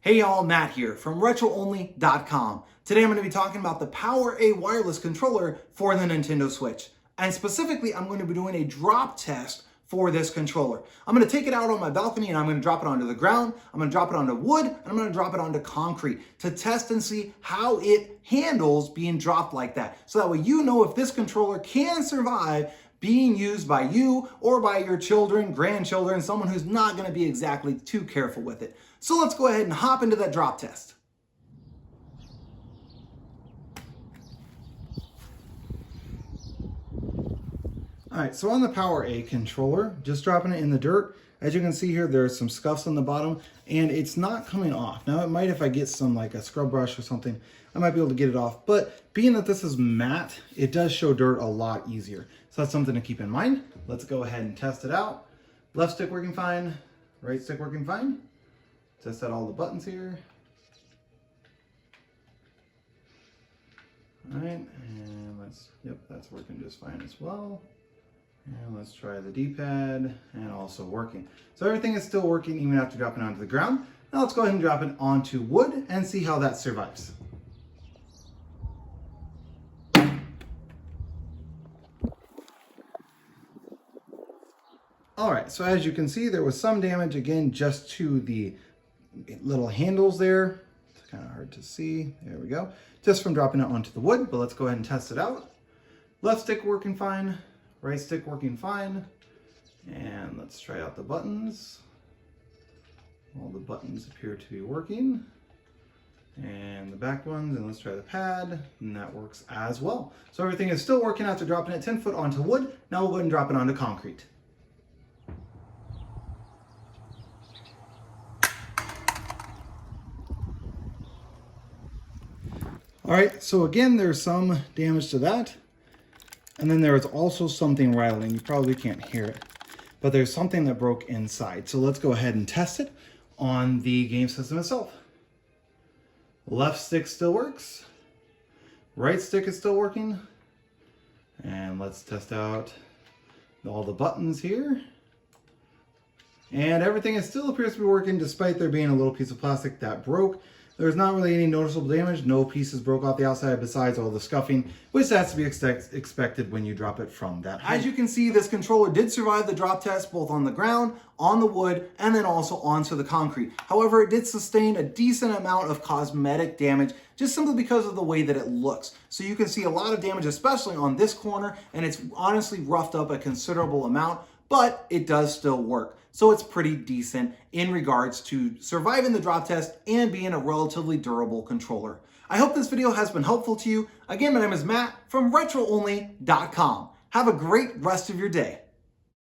Hey y'all, Matt here from RetroOnly.com. Today I'm going to be talking about the PowerA Wireless Controller for the Nintendo Switch. And specifically, I'm going to be doing a drop test for this controller. I'm going to take it out on my balcony and I'm going to drop it onto the ground, I'm going to drop it onto wood, and I'm going to drop it onto concrete to test and see how it handles being dropped like that. So that way you know if this controller can survive being used by you or by your children, grandchildren, someone who's not going to be exactly too careful with it. So let's go ahead and hop into that drop test. All right, so on the PowerA controller, just dropping it in the dirt. As you can see here, there's some scuffs on the bottom and it's not coming off. Now it might, if I get some like a scrub brush or something, I might be able to get it off. But being that this is matte, it does show dirt a lot easier. So that's something to keep in mind. Let's go ahead and test it out. Left stick working fine, right stick working fine. Test out all the buttons here. All right, and yep, that's working just fine as well. And let's try the D-pad, and also working. So everything is still working even after dropping onto the ground. Now let's go ahead and drop it onto wood and see how that survives. All right, so as you can see, there was some damage again just to the little handles there. It's kind of hard to see. There we go. Just from dropping it onto the wood, but let's go ahead and test it out. Left stick working fine, right stick working fine. And let's try out the buttons. All the buttons appear to be working. And the back ones, and let's try the pad, and that works as well. So everything is still working after dropping it 10 foot onto wood. Now we'll go ahead and drop it onto concrete. All right, so again, there's some damage to that. And then there is also something rattling. You probably can't hear it, but there's something that broke inside. So let's go ahead and test it on the game system itself. Left stick still works. Right stick is still working. And let's test out all the buttons here. And everything still appears to be working despite there being a little piece of plastic that broke. There's not really any noticeable damage. No pieces broke off the outside besides all the scuffing, which has to be expected when you drop it from that height. As you can see, this controller did survive the drop test both on the ground, on the wood, and then also onto the concrete. However, it did sustain a decent amount of cosmetic damage just simply because of the way that it looks. So you can see a lot of damage, especially on this corner, and it's honestly roughed up a considerable amount, but it does still work. So it's pretty decent in regards to surviving the drop test and being a relatively durable controller. I hope this video has been helpful to you. Again, my name is Matt from RetroOnly.com. Have a great rest of your day.